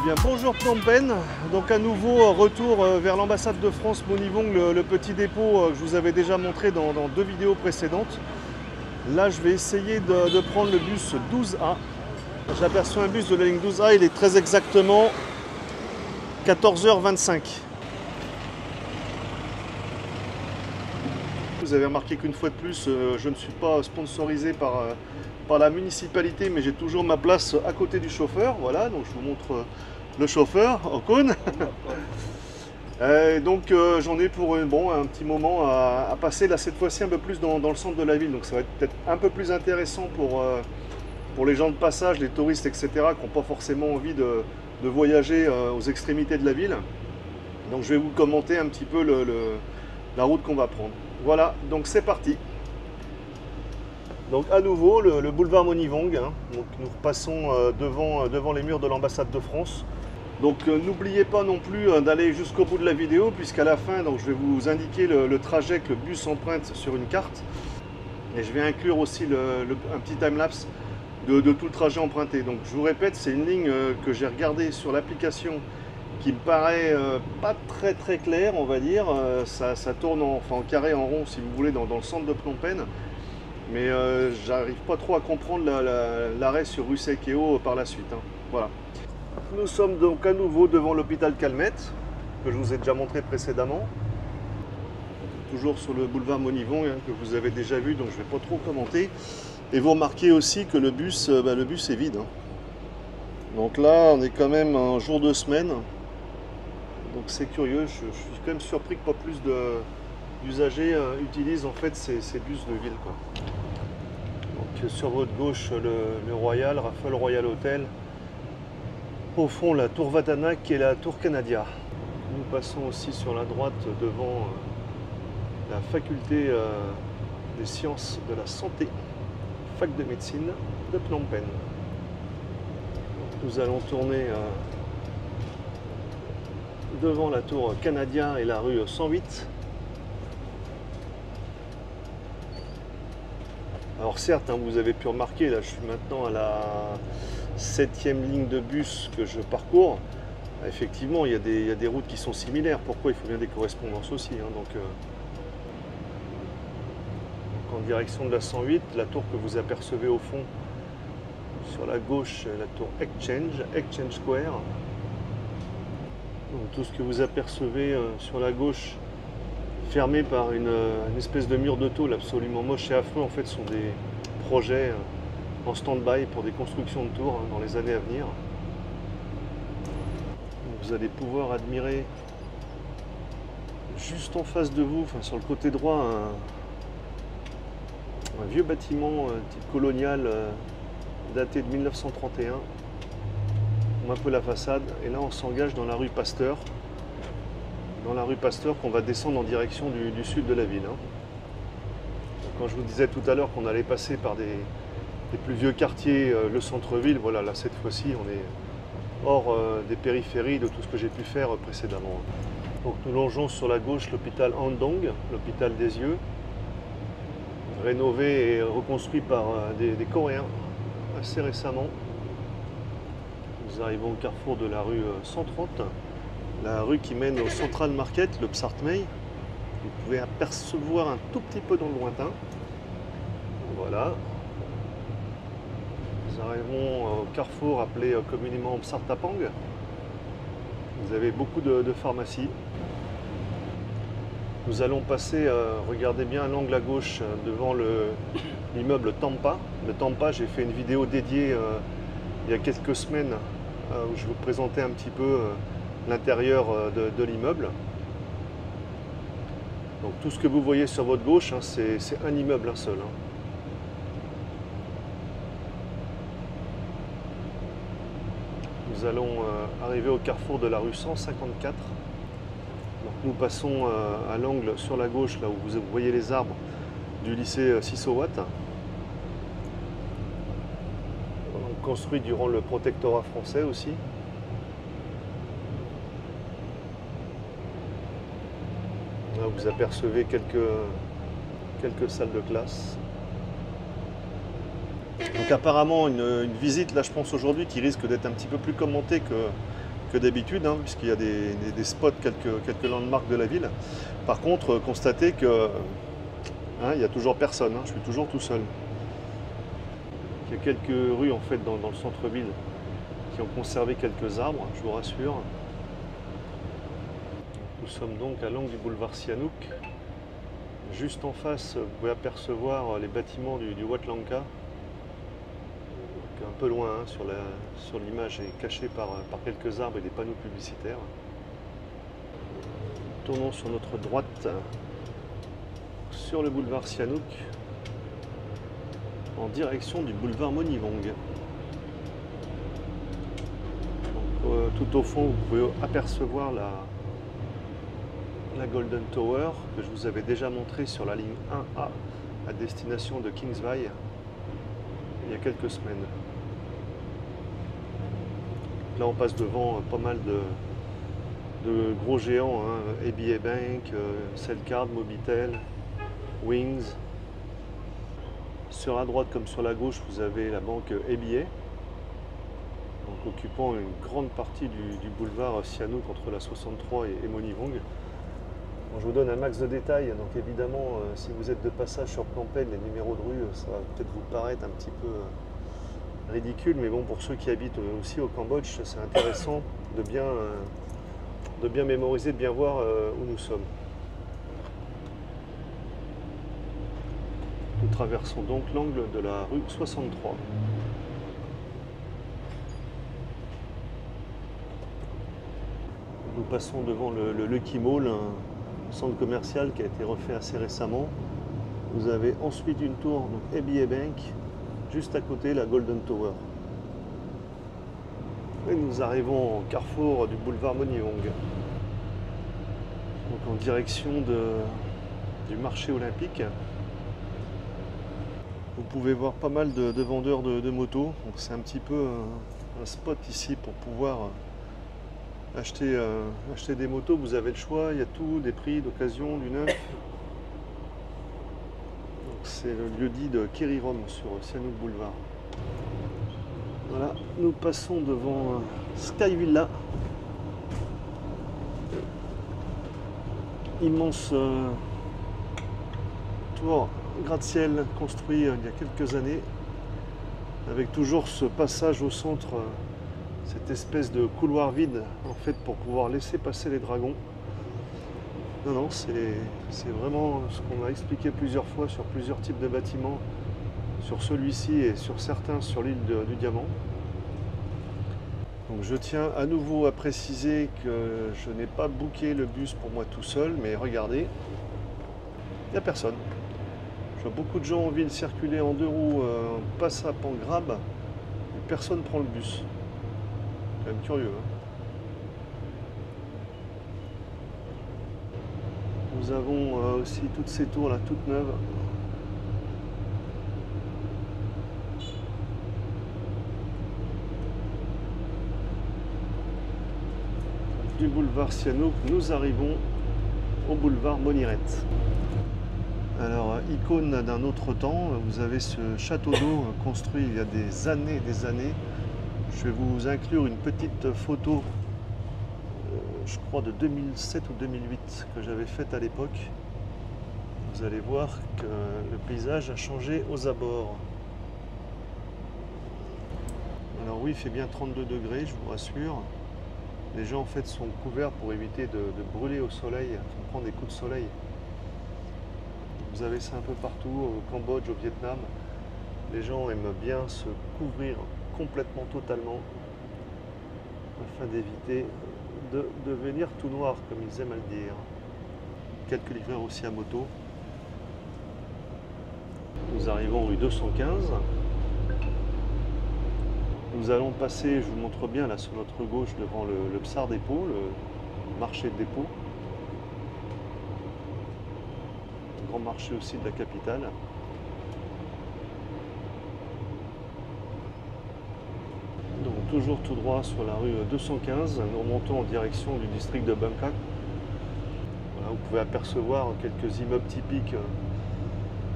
Bien, bonjour Phnom Penh, donc à nouveau retour vers l'ambassade de France Mony Vong, le petit dépôt que je vous avais déjà montré dans deux vidéos précédentes. Là je vais essayer de prendre le bus 12A. J'ai aperçu un bus de la ligne 12A, il est très exactement 14h25. Vous avez remarqué qu'une fois de plus, je ne suis pas sponsorisé par la municipalité, mais j'ai toujours ma place à côté du chauffeur. Voilà, donc je vous montre le chauffeur, Okun. Donc j'en ai pour un petit moment à passer, là cette fois-ci un peu plus dans le centre de la ville. Donc ça va être peut-être un peu plus intéressant pour les gens de passage, les touristes, etc., qui n'ont pas forcément envie de voyager aux extrémités de la ville. Donc je vais vous commenter un petit peu la route qu'on va prendre. Voilà, donc c'est parti. Donc à nouveau le boulevard Mony Vong, hein. Donc nous repassons devant les murs de l'ambassade de France. Donc n'oubliez pas non plus d'aller jusqu'au bout de la vidéo, puisqu'à la fin donc, je vais vous indiquer le trajet que le bus emprunte sur une carte. Et je vais inclure aussi un petit timelapse de tout le trajet emprunté. Donc je vous répète, c'est une ligne que j'ai regardée sur l'application qui me paraît pas très clair, on va dire. Ça tourne en carré, en rond, si vous voulez, dans le centre de Phnom Penh. Mais j'arrive pas trop à comprendre l'arrêt sur rue Sekeo par la suite. Hein. Voilà. Nous sommes donc à nouveau devant l'hôpital Calmette, que je vous ai déjà montré précédemment. Toujours sur le boulevard Mony Vong, hein, que vous avez déjà vu, donc je ne vais pas trop commenter. Et vous remarquez aussi que le bus est vide. Hein. Donc là, on est quand même un jour de semaine. Donc c'est curieux, je suis quand même surpris que pas plus d'usagers utilisent en fait ces bus de ville, quoi. Donc sur votre gauche, le Royal, Raffles Royal Hotel. Au fond, la tour Vatanak et la tour Canadian. Nous passons aussi sur la droite devant la faculté des sciences de la santé, fac de médecine de Phnom Penh. Nous allons tourner devant la tour Canadian et la rue 108. Alors certes, hein, vous avez pu remarquer, là je suis maintenant à la 7e ligne de bus que je parcours. Effectivement, il y a des routes qui sont similaires. Pourquoi? Il faut bien des correspondances aussi. Hein. Donc, en direction de la 108, la tour que vous apercevez au fond, sur la gauche, la tour Exchange Square. Donc, tout ce que vous apercevez sur la gauche, fermé par une espèce de mur de tôle absolument moche et affreux, en fait, sont des projets en stand-by pour des constructions de tours, hein, dans les années à venir. Vous allez pouvoir admirer juste en face de vous, sur le côté droit, un vieux bâtiment type colonial daté de 1931. On voit un peu la façade et là on s'engage dans la rue Pasteur. Dans la rue Pasteur qu'on va descendre en direction du sud de la ville. Hein. Quand je vous disais tout à l'heure qu'on allait passer par des plus vieux quartiers, le centre-ville, voilà, là cette fois-ci on est hors des périphéries de tout ce que j'ai pu faire précédemment. Donc nous longeons sur la gauche l'hôpital Andong, l'hôpital des yeux, rénové et reconstruit par des Coréens assez récemment. Nous arrivons au carrefour de la rue 130, la rue qui mène au Central Market, le Psart May. Vous pouvez apercevoir un tout petit peu dans le lointain. Voilà. Nous arrivons au carrefour appelé communément Psart Tapang. Vous avez beaucoup de pharmacies. Nous allons passer, regardez bien à l'angle à gauche, devant l'immeuble Tampa. Le Tampa, j'ai fait une vidéo dédiée il y a quelques semaines où je vous présentais un petit peu l'intérieur de l'immeuble. Donc tout ce que vous voyez sur votre gauche, hein, c'est un immeuble, un seul. Hein. Nous allons arriver au carrefour de la rue 154. Donc nous passons à l'angle sur la gauche, là où vous voyez les arbres du lycée Sisowat. Construit durant le protectorat français aussi. Là vous apercevez quelques salles de classe. Donc apparemment une visite, là je pense aujourd'hui, qui risque d'être un petit peu plus commentée que d'habitude, hein, puisqu'il y a des spots, quelques landmarks de la ville. Par contre, constatez que hein, il n'y a toujours personne, hein, je suis toujours tout seul. Il y a quelques rues en fait dans le centre-ville qui ont conservé quelques arbres, je vous rassure. Nous sommes donc à l'angle du boulevard Sihanouk. Juste en face, vous pouvez apercevoir les bâtiments du Wat Lanka. Un peu loin, hein, sur l'image, est caché par quelques arbres et des panneaux publicitaires. Tournons sur notre droite, sur le boulevard Sihanouk, en direction du boulevard Monivong. Donc, tout au fond, vous pouvez apercevoir la Golden Tower que je vous avais déjà montré sur la ligne 1A à destination de Kingsway il y a quelques semaines. Là on passe devant pas mal de gros géants, hein, ABA Bank, Cellcard, Mobitel, Wings. Sur la droite comme sur la gauche vous avez la banque ABA, donc occupant une grande partie du boulevard Sihanouk entre la 63 et Monivong. Bon, je vous donne un max de détails, donc évidemment si vous êtes de passage sur Phnom Penh, les numéros de rue, ça va peut-être vous paraître un petit peu ridicule, mais bon, pour ceux qui habitent aussi au Cambodge, c'est intéressant de bien mémoriser, de bien voir où nous sommes. Nous traversons donc l'angle de la rue 63. Nous passons devant le Lucky Mall, un centre commercial qui a été refait assez récemment. Vous avez ensuite une tour, donc ABA Bank, juste à côté la Golden Tower. Et nous arrivons au carrefour du boulevard Monivong. Donc en direction du marché olympique. Vous pouvez voir pas mal de vendeurs de motos. C'est un petit peu un spot ici pour pouvoir acheter des motos. Vous avez le choix, il y a tout, des prix, d'occasion, du neuf. C'est le lieu-dit de Kerirom sur Sihanouk Boulevard. Voilà, nous passons devant Sky Villa. Immense tour gratte-ciel construit il y a quelques années, avec toujours ce passage au centre, cette espèce de couloir vide en fait pour pouvoir laisser passer les dragons. Non, c'est vraiment ce qu'on a expliqué plusieurs fois sur plusieurs types de bâtiments, sur celui-ci et sur certains sur l'île du Diamant. Donc je tiens à nouveau à préciser que je n'ai pas booké le bus pour moi tout seul, mais regardez, il n'y a personne. Je vois beaucoup de gens en ville circuler en deux roues, passe à pan grab, et personne ne prend le bus. C'est quand même curieux, hein. Nous avons aussi toutes ces tours là, toutes neuves. Du boulevard Sihanouk, nous arrivons au boulevard Moniret. Alors, icône d'un autre temps, vous avez ce château d'eau construit il y a des années et des années. Je vais vous inclure une petite photo, je crois de 2007 ou 2008, que j'avais faite à l'époque. Vous allez voir que le paysage a changé aux abords. Alors oui, il fait bien 32 degrés, je vous rassure. Les gens en fait sont couverts pour éviter de brûler au soleil, de prendre des coups de soleil. Vous avez ça un peu partout, au Cambodge, au Vietnam. Les gens aiment bien se couvrir complètement, totalement, afin d'éviter de devenir tout noir, comme ils aiment à le dire. Quelques livreurs aussi à moto. Nous arrivons rue 215. Nous allons passer, je vous montre bien là sur notre gauche, devant le Psar Dépôt, le marché de dépôt. Le grand marché aussi de la capitale. Donc toujours tout droit sur la rue 215, nous remontons en direction du district de Bangkok. Voilà, vous pouvez apercevoir quelques immeubles typiques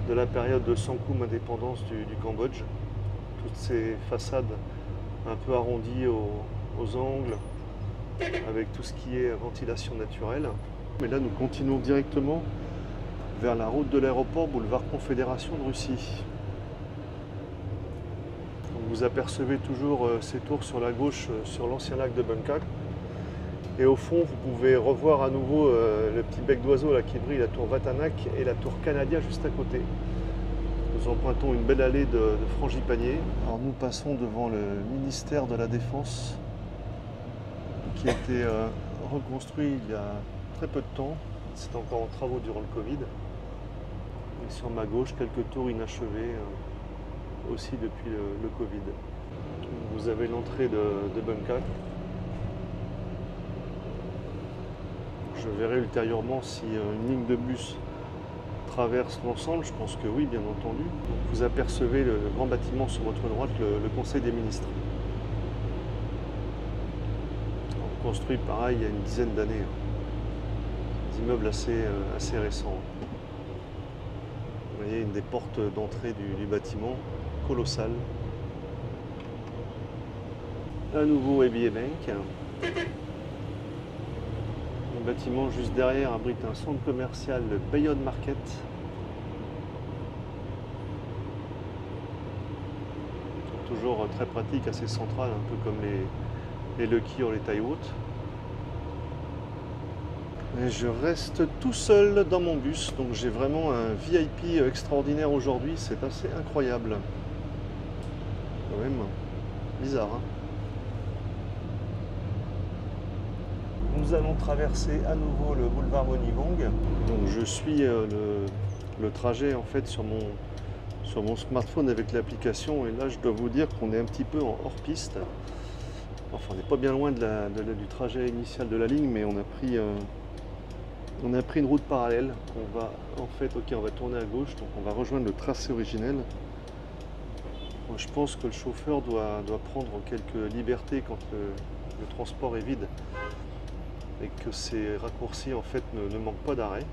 de la période de Sangkum, indépendance du Cambodge. Toutes ces façades un peu arrondies aux angles, avec tout ce qui est ventilation naturelle. Mais là, nous continuons directement vers la route de l'aéroport, boulevard Confédération de Russie. Donc, vous apercevez toujours ces tours sur la gauche, sur l'ancien lac de Bunkak. Et au fond, vous pouvez revoir à nouveau le petit bec d'oiseau là qui brille, la tour Vatanak et la tour Canadia juste à côté. Nous empruntons une belle allée de frangipaniers. Alors nous passons devant le ministère de la Défense qui a été reconstruit il y a très peu de temps. C'est encore en travaux durant le Covid. Et sur ma gauche, quelques tours inachevées aussi depuis le Covid. Vous avez l'entrée de Bunkak. Je verrai ultérieurement si une ligne de bus traverse l'ensemble. Je pense que oui, bien entendu. Vous apercevez le grand bâtiment sur votre droite, le Conseil des ministres. Construit pareil il y a une dizaine d'années. Des immeubles assez récents. Vous voyez une des portes d'entrée du bâtiment, colossale. À nouveau ABA Bank. Le bâtiment juste derrière abrite un centre commercial, le Bayonne Market. Toujours très pratique, assez central, un peu comme les Lucky ou les Taiwood. Et je reste tout seul dans mon bus, donc j'ai vraiment un VIP extraordinaire aujourd'hui, c'est assez incroyable. Quand même bizarre, hein. Nous allons traverser à nouveau le boulevard Monivong. Donc je suis le trajet en fait sur mon smartphone avec l'application, et là je dois vous dire qu'on est un petit peu en hors-piste. Enfin, on n'est pas bien loin du trajet initial de la ligne, mais on a pris une route parallèle. On va on va tourner à gauche, donc on va rejoindre le tracé originel. Moi, je pense que le chauffeur doit prendre quelques libertés quand le transport est vide, et que ces raccourcis en fait ne manquent pas d'arrêt.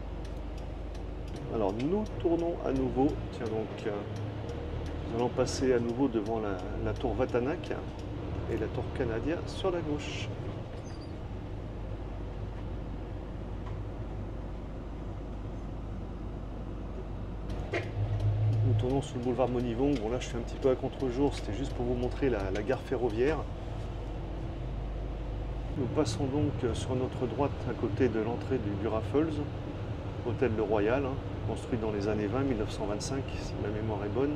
Alors nous tournons à nouveau, tiens donc nous allons passer à nouveau devant la tour Vatanak et la tour Canadia sur la gauche. Nous tournons sur le boulevard Monivong. Bon là je suis un petit peu à contre-jour, c'était juste pour vous montrer la gare ferroviaire. Nous passons donc sur notre droite à côté de l'entrée du Raffles, hôtel Le Royal, construit dans les années 20, 1925, si ma mémoire est bonne.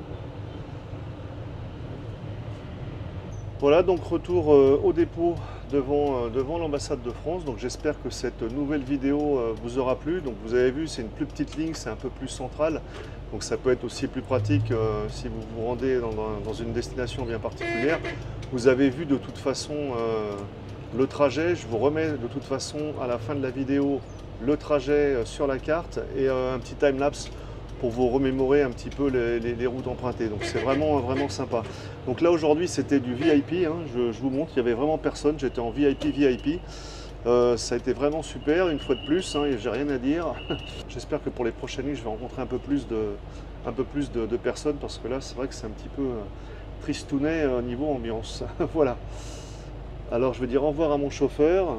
Voilà, donc retour au dépôt devant l'ambassade de France. Donc j'espère que cette nouvelle vidéo vous aura plu. Donc vous avez vu, c'est une plus petite ligne, c'est un peu plus central. Donc ça peut être aussi plus pratique si vous vous rendez dans une destination bien particulière. Vous avez vu de toute façon le trajet. Je vous remets de toute façon à la fin de la vidéo le trajet sur la carte et un petit time-lapse pour vous remémorer un petit peu les routes empruntées. Donc c'est vraiment sympa. Donc là aujourd'hui c'était du VIP, hein. Je vous montre, il n'y avait vraiment personne, j'étais en VIP. Ça a été vraiment super, une fois de plus, hein, et j'ai rien à dire. J'espère que pour les prochaines nuits je vais rencontrer un peu plus de personnes, parce que là c'est vrai que c'est un petit peu tristounet au niveau ambiance. Voilà. Alors je vais dire au revoir à mon chauffeur.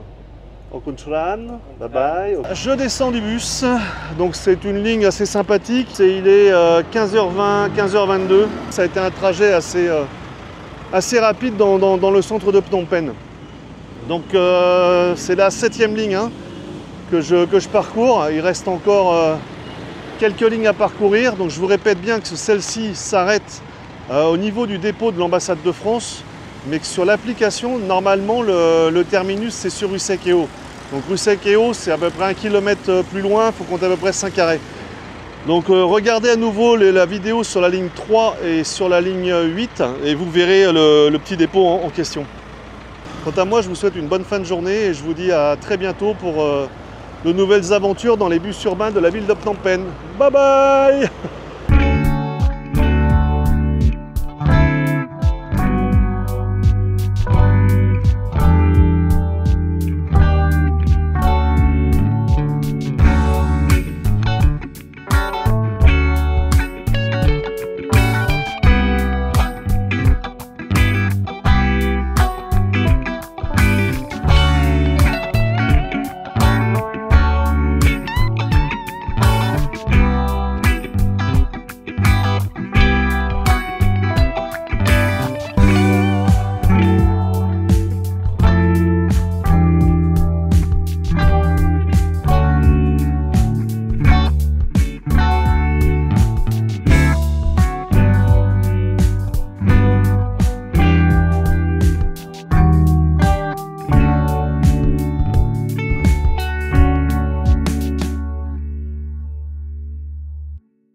Bye bye. Je descends du bus, donc c'est une ligne assez sympathique. Il est 15h20, 15h22. Ça a été un trajet assez rapide dans le centre de Phnom Penh. Donc c'est la 7e ligne que je parcours. Il reste encore quelques lignes à parcourir. Donc je vous répète bien que celle-ci s'arrête au niveau du dépôt de l'ambassade de France, mais que sur l'application, normalement, le terminus, c'est sur rue Sekeo. Donc rue Sekeo, c'est à peu près 1 km plus loin, il faut compter à peu près 5 arrêts. Donc regardez à nouveau la vidéo sur la ligne 3 et sur la ligne 8, et vous verrez le petit dépôt en question. Quant à moi, je vous souhaite une bonne fin de journée, et je vous dis à très bientôt pour de nouvelles aventures dans les bus urbains de la ville de Phnom Penh. Bye bye!